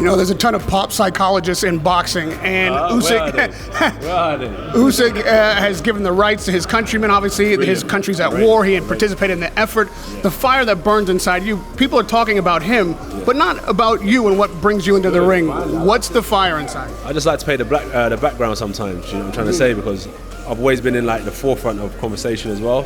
You know, there's a ton of pop psychologists in boxing, and Usyk has given the rights to his countrymen. Obviously, his country's at war. He had participated in the effort. The fire that burns inside you, people are talking about him, but not about you and what brings you into the ring. What's the fire inside? I just like to play the background sometimes, you know what I'm trying to say, because I've always been in like the forefront of conversation as well,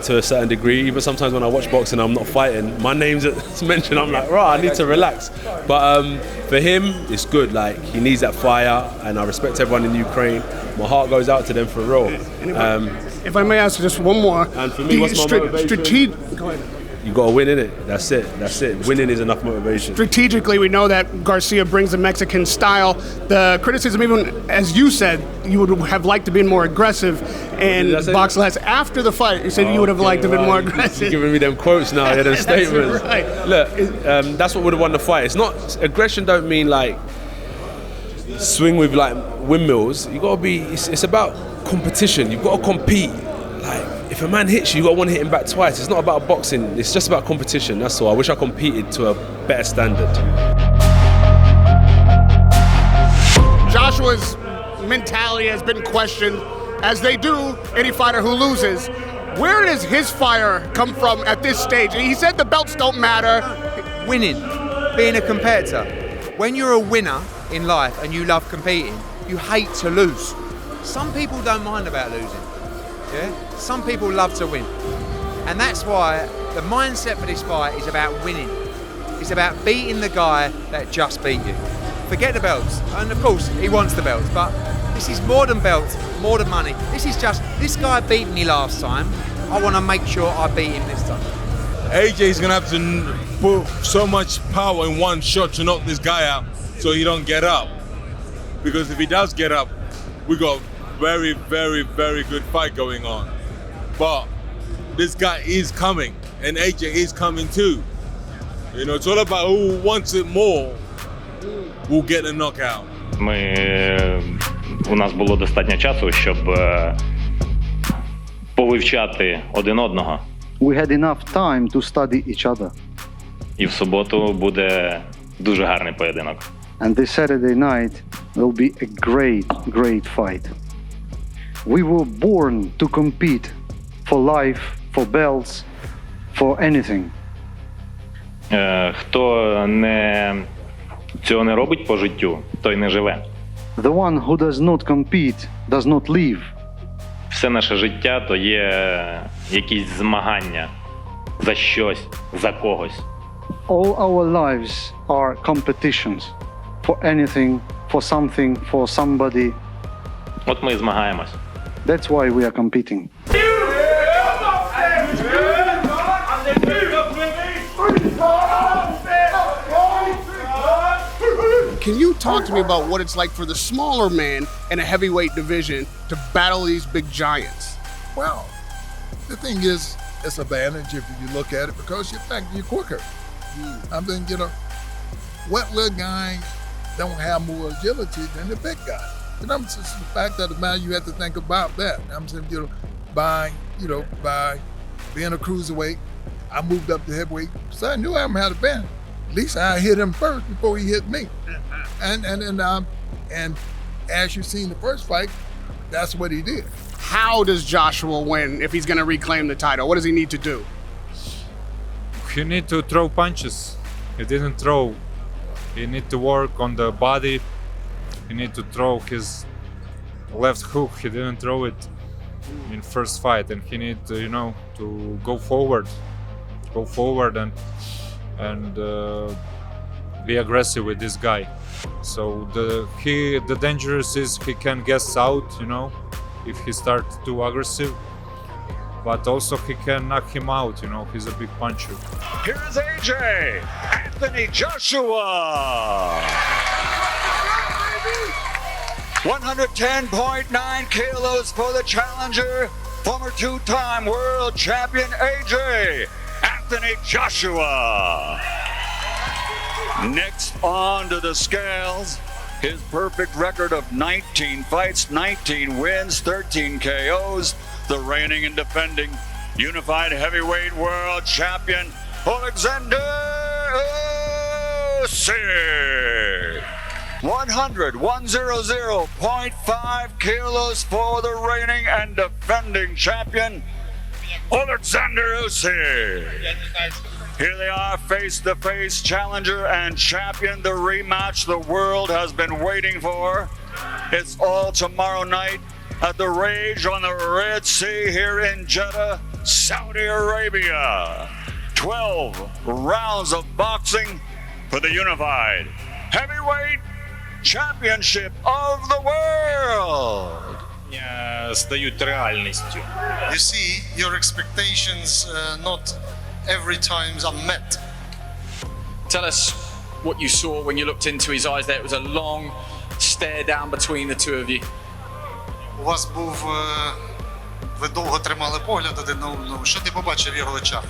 to a certain degree. Even sometimes when I watch boxing, I'm not fighting, my name's mentioned, I'm like, right, I need to relax. But for him, it's good. Like, he needs that fire, and I respect everyone in Ukraine. My heart goes out to them for real. If I may ask just one more. And for me, what's my motivation? Go ahead. You got to win, innit? That's it. Winning is enough motivation. Strategically, we know that Garcia brings the Mexican style. The criticism, even as you said, you would have liked to be more aggressive. And Boxless, after the fight, you said you would have liked to be more aggressive. You're giving me them quotes now, them statements. Right. Look, that's what would have won the fight. It's not, aggression don't mean like swing with like windmills. You got to be, it's about competition. You've got to compete. Like, if a man hits you, got to want to hit him back twice. It's not about boxing, it's just about competition, that's all. I wish I competed to a better standard. Joshua's mentality has been questioned, as they do any fighter who loses. Where does his fire come from at this stage? He said the belts don't matter. Winning, being a competitor. When you're a winner in life and you love competing, you hate to lose. Some people don't mind about losing. Yeah? Some people love to win. And that's why the mindset for this fight is about winning. It's about beating the guy that just beat you. Forget the belts. And of course, he wants the belts, but this is more than belts, more than money. This is just, this guy beat me last time. I want to make sure I beat him this time. AJ's going to have to put so much power in one shot to knock this guy out so he don't get up. Because if he does get up, we got very, very, very good fight going on. But this guy is coming, and AJ is coming too. You know, it's all about who wants it more will get a knockout. У нас було достатньо часу, щоб повивчати один одного. We had enough time to study each other. І в суботу буде дуже гарний поєдинок. And this Saturday night will be a great, great fight. We were born to compete for life, for belts, for anything. Хто цього не робить по життю, той не живе. The one who does not compete does not live. Все наше життя то є якісь змагання за щось, за когось. All our lives are competitions for anything, for something, for somebody. От ми і змагаємось. That's why we are competing. Can you talk to me about what it's like for the smaller man in a heavyweight division to battle these big giants? Well, the thing is, it's an advantage if you look at it because you're quicker. I mean, you know, what little guy don't have more agility than the big guy? And I'm just the fact of the matter, you have to think about that. I'm saying, you know, by being a cruiserweight, I moved up to heavyweight, so I knew I had a been. At least I hit him first before he hit me. And as you seen the first fight, that's what he did. How does Joshua win if he's going to reclaim the title? What does he need to do? He need to throw punches. He didn't throw. He need to work on the body. He need to throw his left hook. He didn't throw it in first fight, and he need to, to go forward and be aggressive with this guy. So the dangerous is he can guess out, if he starts too aggressive. But also he can knock him out, he's a big puncher. Here's AJ, Anthony Joshua. 110.9 kilos for the challenger, former two-time world champion AJ, Anthony Joshua. Next on to the scales, his perfect record of 19 fights, 19 wins, 13 KOs, the reigning and defending unified heavyweight world champion, Oleksandr Usyk. 100.5 kilos for the reigning and defending champion, Oleksandr Usyk. Here they are, face-to-face challenger and champion, the rematch the world has been waiting for. It's all tomorrow night at the Rage on the Red Sea here in Jeddah, Saudi Arabia. 12 rounds of boxing for the unified heavyweight championship of the world. Стають реальністю. You see, your expectations not every time are met. Tell us what you saw when you looked into his eyes there. It was a long stare down between the two of you. У вас був, ви довго тримали погляд один на одного. Що ти побачив в його очах?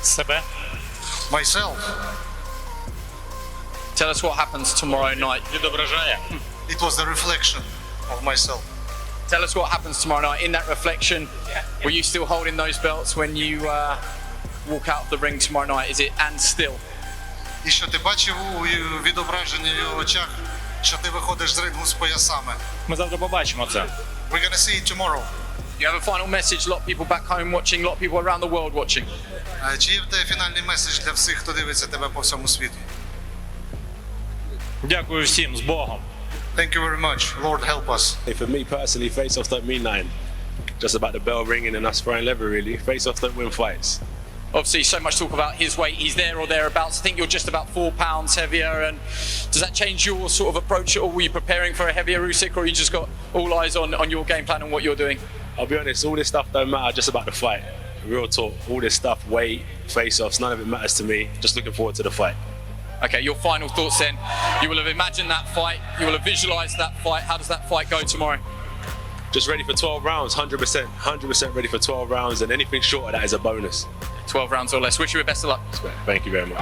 Себе. Myself. Tell us what happens tomorrow night. Відображає. It was the reflection of myself. Tell us what happens tomorrow night. In that reflection, were you still holding those belts when you walk out of the ring tomorrow night? Is it and still? І що ти бачив у відображенні в його очах, що ти виходиш з рингу з поясами? Ми завтра побачимо це. We're gonna see it tomorrow. You have a final message, a lot of people back home watching, a lot of people around the world watching. Чи є в тебе фінальний меседж для всіх, хто дивиться тебе по всьому світу? Дякую всім, з Богом. Thank you very much. Lord help us. For me personally, face-offs don't mean nothing. Just about the bell ringing and us throwing leather, really. Face-offs don't win fights. Obviously, so much talk about his weight. He's there or thereabouts. I think you're just about 4 pounds heavier. And does that change your sort of approach at all? Were you preparing for a heavier Usyk, or you just got all eyes on your game plan and what you're doing? I'll be honest, all this stuff don't matter, just about the fight. Real talk. All this stuff, weight, face-offs, none of it matters to me. Just looking forward to the fight. Okay, your final thoughts then. You will have imagined that fight. You will have visualised that fight. How does that fight go tomorrow? Just ready for 12 rounds, 100%. 100% ready for 12 rounds, and anything short of that is a bonus. 12 rounds or less. Wish you the best of luck. Thank you very much.